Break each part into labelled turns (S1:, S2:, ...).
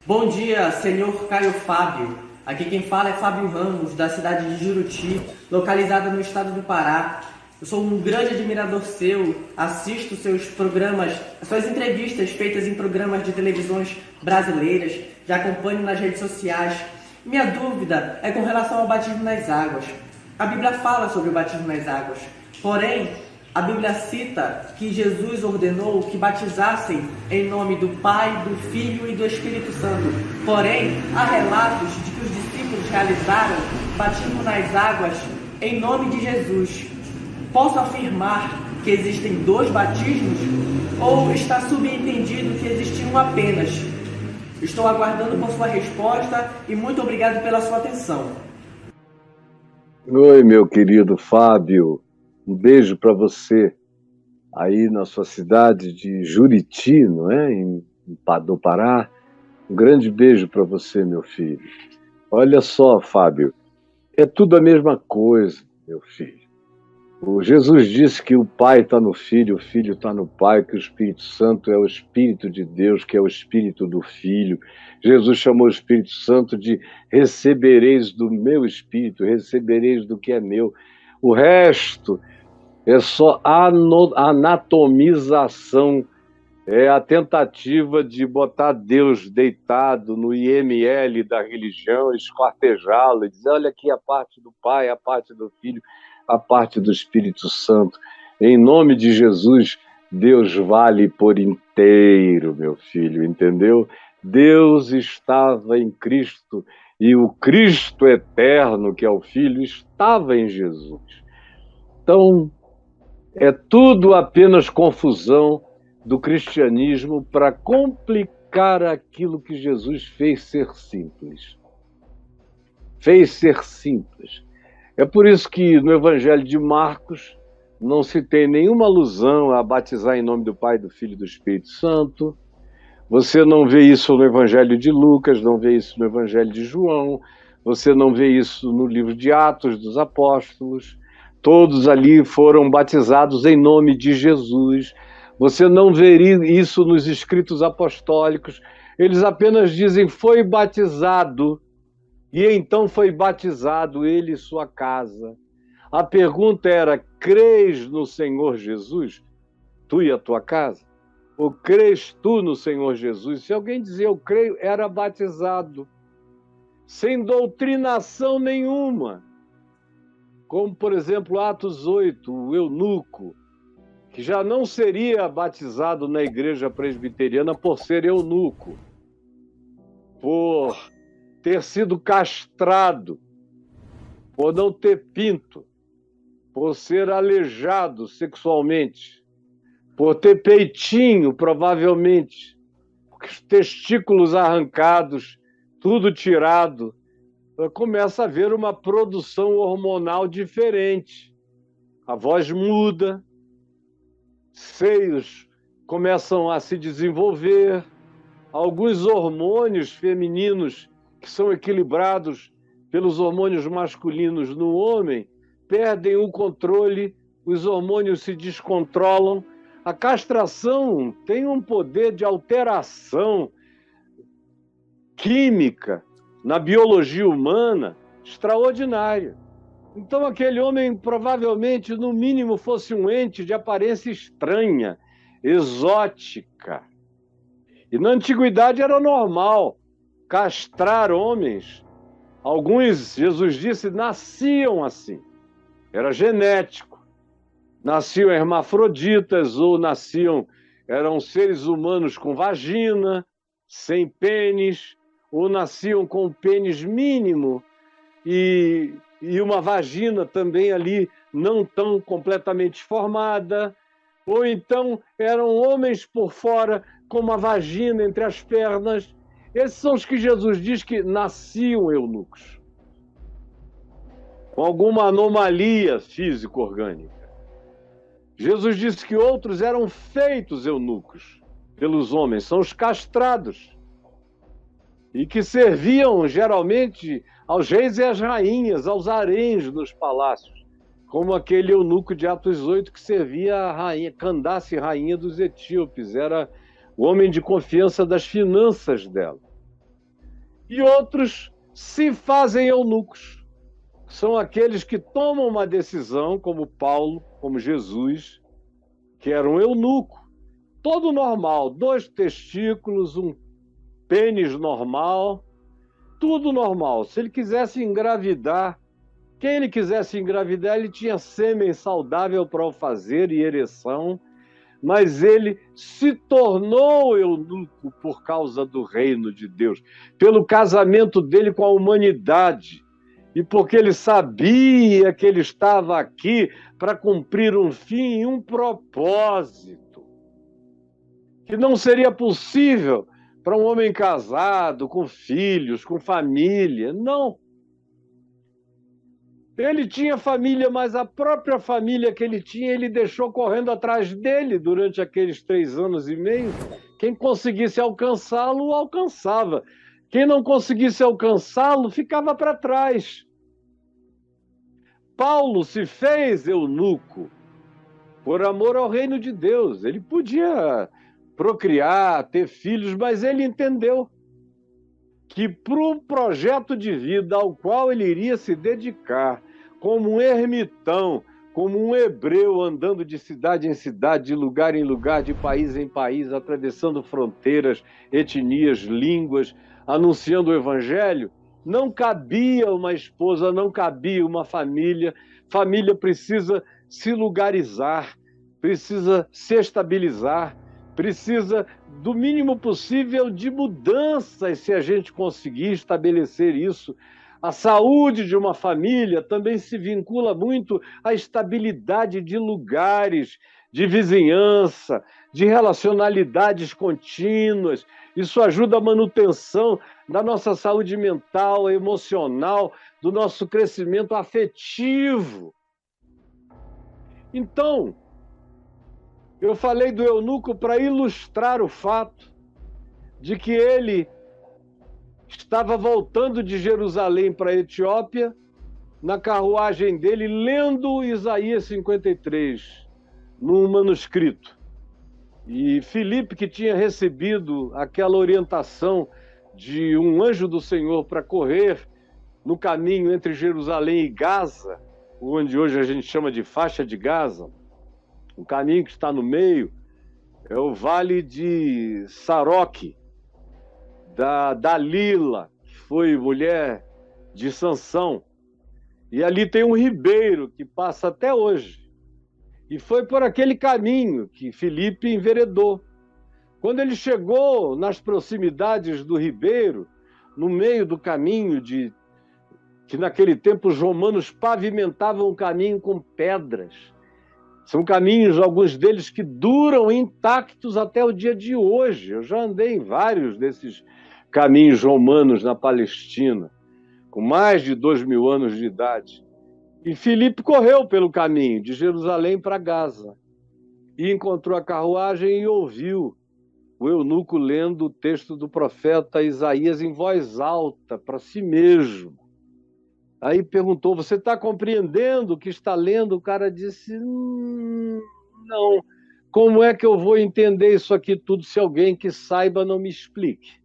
S1: Bom dia, senhor Caio Fábio. Aqui quem fala é Fábio Ramos, da cidade de Juruti, localizada no estado do Pará. Eu sou um grande admirador seu, assisto seus programas, suas entrevistas feitas em programas de televisões brasileiras, já acompanho nas redes sociais. Minha dúvida é com relação ao batismo nas águas. A Bíblia fala sobre o batismo nas águas, porém, a Bíblia cita que Jesus ordenou que batizassem em nome do Pai, do Filho e do Espírito Santo. Porém, há relatos de que os discípulos realizaram batismo nas águas em nome de Jesus. Posso afirmar que existem dois batismos ou está subentendido que existe um apenas? Estou aguardando por sua resposta e muito obrigado pela sua atenção.
S2: Oi, meu querido Fábio. Um beijo para você aí na sua cidade de Juriti, não é? Do Pará. Um grande beijo para você, meu filho. Olha só, Fábio, é tudo a mesma coisa, meu filho. O Jesus disse que o Pai está no Filho, o Filho está no Pai, que o Espírito Santo é o Espírito de Deus, que é o Espírito do Filho. Jesus chamou o Espírito Santo de recebereis do meu Espírito, recebereis do que é meu. O resto é só anatomização, é a tentativa de botar Deus deitado no IML da religião, esquartejá-lo e dizer, olha aqui a parte do Pai, a parte do Filho, a parte do Espírito Santo. Em nome de Jesus, Deus vale por inteiro, meu filho, entendeu? Deus estava em Cristo e o Cristo eterno, que é o Filho, estava em Jesus. Então, é tudo apenas confusão do cristianismo para complicar aquilo que Jesus fez ser simples. Fez ser simples. É por isso que no Evangelho de Marcos não se tem nenhuma alusão a batizar em nome do Pai, do Filho e do Espírito Santo. Você não vê isso no Evangelho de Lucas, não vê isso no Evangelho de João, você não vê isso no livro de Atos dos Apóstolos. Todos ali foram batizados em nome de Jesus. Você não vê isso nos escritos apostólicos. Eles apenas dizem, foi batizado, e então foi batizado ele e sua casa. A pergunta era, crês no Senhor Jesus, tu e a tua casa? Ou crês tu no Senhor Jesus? Se alguém dizia, eu creio, era batizado, sem doutrinação nenhuma. Como, por exemplo, Atos 8, o eunuco, que já não seria batizado na igreja presbiteriana por ser eunuco, por ter sido castrado, por não ter pinto, por ser aleijado sexualmente, por ter peitinho, provavelmente, os testículos arrancados, tudo tirado, começa a haver uma produção hormonal diferente. A voz muda, seios começam a se desenvolver, alguns hormônios femininos que são equilibrados pelos hormônios masculinos no homem perdem o controle, os hormônios se descontrolam. A castração tem um poder de alteração química na biologia humana extraordinário. Então aquele homem provavelmente, no mínimo, fosse um ente de aparência estranha, exótica. E na antiguidade era normal castrar homens. Alguns, Jesus disse, nasciam assim. Era genético. Nasciam hermafroditas ou eram seres humanos com vagina, sem pênis, ou nasciam com pênis mínimo e uma vagina também ali não tão completamente formada, ou então eram homens por fora com uma vagina entre as pernas. Esses são os que Jesus diz que nasciam eunucos, com alguma anomalia físico-orgânica. Jesus disse que outros eram feitos eunucos pelos homens, são os castrados, e que serviam geralmente aos reis e às rainhas, aos haréns nos palácios, como aquele eunuco de Atos 8 que servia a rainha, Candace, rainha dos etíopes, era o homem de confiança das finanças dela. E outros se fazem eunucos. São aqueles que tomam uma decisão, como Paulo, como Jesus, que era um eunuco, todo normal, 2 testículos, um pênis normal, tudo normal. Se ele quisesse engravidar, quem ele quisesse engravidar, ele tinha sêmen saudável para o fazer e ereção, mas ele se tornou eunuco por causa do reino de Deus, pelo casamento dele com a humanidade, e porque ele sabia que ele estava aqui para cumprir um fim e um propósito, que não seria possível para um homem casado, com filhos, com família. Não. Ele tinha família, mas a própria família que ele tinha, ele deixou correndo atrás dele durante aqueles 3 anos e meio. Quem conseguisse alcançá-lo, alcançava. Quem não conseguisse alcançá-lo, ficava para trás. Paulo se fez eunuco por amor ao reino de Deus. Ele podia procriar, ter filhos, mas ele entendeu que para o projeto de vida ao qual ele iria se dedicar, como um ermitão, como um hebreu andando de cidade em cidade, de lugar em lugar, de país em país, atravessando fronteiras, etnias, línguas, anunciando o evangelho, não cabia uma esposa, não cabia uma família. Família precisa se lugarizar, precisa se estabilizar, precisa do mínimo possível de mudanças se a gente conseguir estabelecer isso. A saúde de uma família também se vincula muito à estabilidade de lugares, de vizinhança, de relacionalidades contínuas. Isso ajuda a manutenção da nossa saúde mental, emocional, do nosso crescimento afetivo. Então, eu falei do eunuco para ilustrar o fato de que ele estava voltando de Jerusalém para a Etiópia, na carruagem dele, lendo Isaías 53, num manuscrito. E Filipe, que tinha recebido aquela orientação de um anjo do Senhor para correr no caminho entre Jerusalém e Gaza, onde hoje a gente chama de faixa de Gaza, o caminho que está no meio é o vale de Saroque, da Dalila, que foi mulher de Sansão. E ali tem um ribeiro que passa até hoje. E foi por aquele caminho que Filipe enveredou. Quando ele chegou nas proximidades do ribeiro, no meio do caminho que naquele tempo os romanos pavimentavam o caminho com pedras. São caminhos, alguns deles, que duram intactos até o dia de hoje. Eu já andei em vários desses caminhos romanos na Palestina, com mais de 2.000 anos de idade. E Filipe correu pelo caminho de Jerusalém para Gaza e encontrou a carruagem e ouviu o eunuco lendo o texto do profeta Isaías em voz alta para si mesmo. Aí perguntou: você está compreendendo o que está lendo? O cara disse: não. Como é que eu vou entender isso aqui tudo se alguém que saiba não me explique?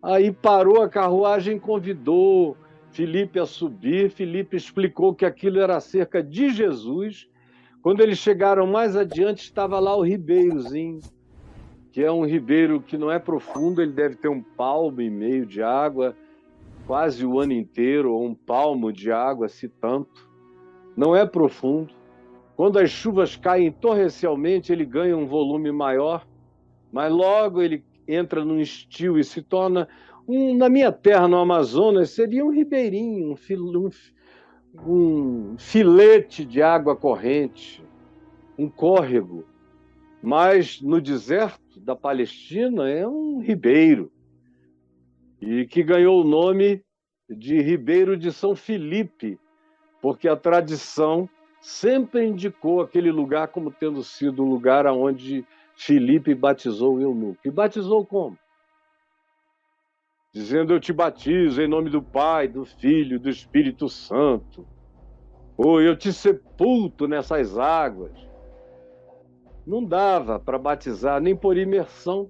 S2: Aí parou a carruagem, convidou Filipe a subir. Filipe explicou que aquilo era acerca de Jesus. Quando eles chegaram mais adiante, estava lá o ribeirozinho, que é um ribeiro que não é profundo, ele deve ter 1,5 palmo de água, quase o ano inteiro, ou 1 palmo de água, se tanto. Não é profundo. Quando as chuvas caem torrencialmente, ele ganha um volume maior, mas logo ele entra num estio e se torna, na minha terra, no Amazonas, seria um ribeirinho, um filete de água corrente, um córrego. Mas no deserto da Palestina é um ribeiro, e que ganhou o nome de Ribeiro de São Filipe, porque a tradição sempre indicou aquele lugar como tendo sido o lugar onde Filipe batizou o eunuco. E batizou como? Dizendo: eu te batizo em nome do Pai, do Filho e do Espírito Santo. Ou eu te sepulto nessas águas. Não dava para batizar nem por imersão.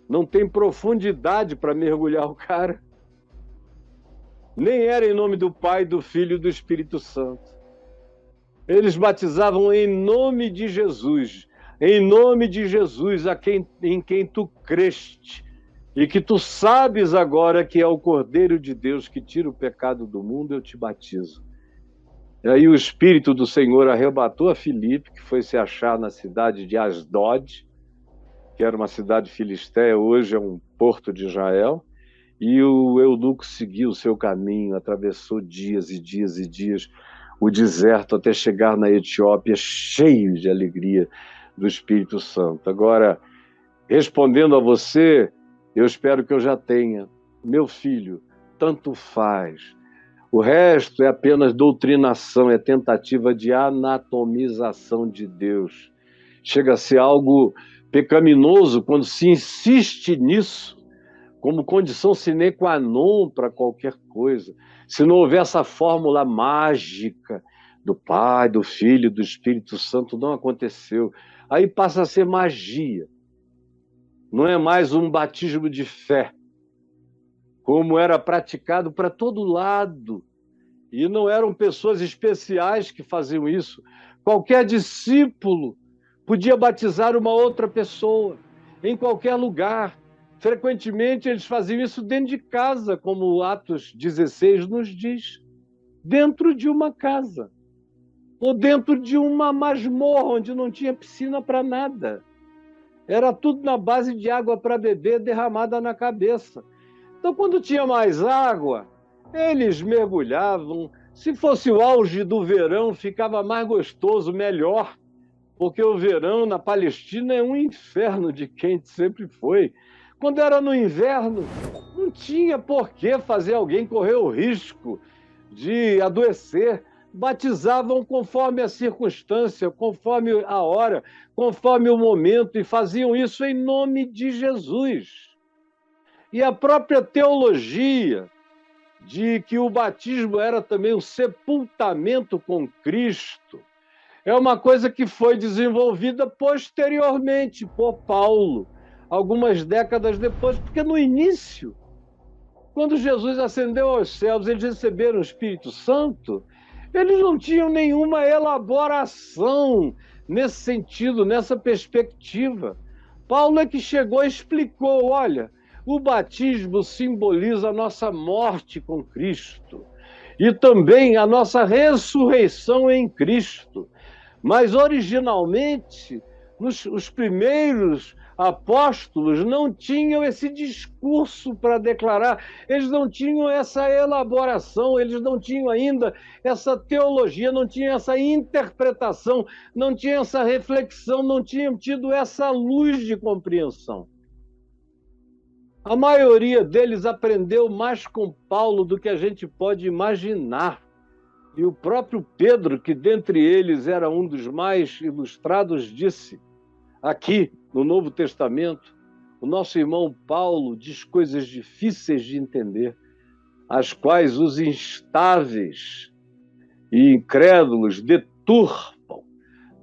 S2: Não tem profundidade para mergulhar o cara. nem era em nome do Pai, do Filho e do Espírito Santo. Eles batizavam em nome de Jesus, em nome de Jesus, em quem tu creste, e que tu sabes agora que é o Cordeiro de Deus que tira o pecado do mundo, eu te batizo. E aí o Espírito do Senhor arrebatou a Filipe, que foi se achar na cidade de Asdod, que era uma cidade filisteia, hoje é um porto de Israel, e o eunuco seguiu o seu caminho, atravessou dias e dias e dias o deserto até chegar na Etiópia, cheio de alegria do Espírito Santo. Agora, respondendo a você, eu espero que eu já tenha. Meu filho, tanto faz. O resto é apenas doutrinação, é tentativa de anatomização de Deus. Chega a ser algo pecaminoso quando se insiste nisso como condição sine qua non para qualquer coisa. Se não houver essa fórmula mágica do Pai, do Filho e do Espírito Santo, não aconteceu. Aí passa a ser magia. Não é mais um batismo de fé, como era praticado para todo lado. E não eram pessoas especiais que faziam isso. Qualquer discípulo podia batizar uma outra pessoa, em qualquer lugar. Frequentemente eles faziam isso dentro de casa, como Atos 16 nos diz. Dentro de uma casa. Ou dentro de uma masmorra, onde não tinha piscina para nada. Era tudo na base de água para beber derramada na cabeça. Então, quando tinha mais água, eles mergulhavam. Se fosse o auge do verão, ficava mais gostoso, melhor, porque o verão na Palestina é um inferno de quente, sempre foi. Quando era no inverno, não tinha por que fazer alguém correr o risco de adoecer. Batizavam conforme a circunstância, conforme a hora, conforme o momento, e faziam isso em nome de Jesus. E a própria teologia de que o batismo era também o sepultamento com Cristo é uma coisa que foi desenvolvida posteriormente por Paulo, algumas décadas depois, porque no início, quando Jesus ascendeu aos céus, eles receberam o Espírito Santo, eles não tinham nenhuma elaboração nesse sentido, nessa perspectiva. Paulo é que chegou e explicou, olha, o batismo simboliza a nossa morte com Cristo e também a nossa ressurreição em Cristo. Mas, originalmente, os primeiros apóstolos não tinham esse discurso para declarar, eles não tinham essa elaboração, eles não tinham ainda essa teologia, não tinham essa interpretação, não tinham essa reflexão, não tinham tido essa luz de compreensão. A maioria deles aprendeu mais com Paulo do que a gente pode imaginar. E o próprio Pedro, que dentre eles era um dos mais ilustrados, disse, aqui no Novo Testamento, o nosso irmão Paulo diz coisas difíceis de entender, as quais os instáveis e incrédulos deturpam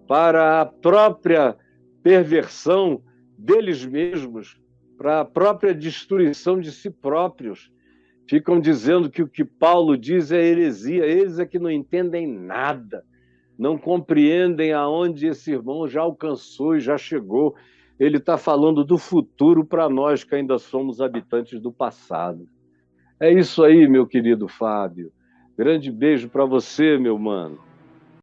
S2: para a própria perversão deles mesmos, para a própria destruição de si próprios. Ficam dizendo que o que Paulo diz é heresia. Eles é que não entendem nada, não compreendem aonde esse irmão já alcançou e já chegou. Ele está falando do futuro para nós que ainda somos habitantes do passado. É isso aí, meu querido Fábio. Grande beijo para você, meu mano.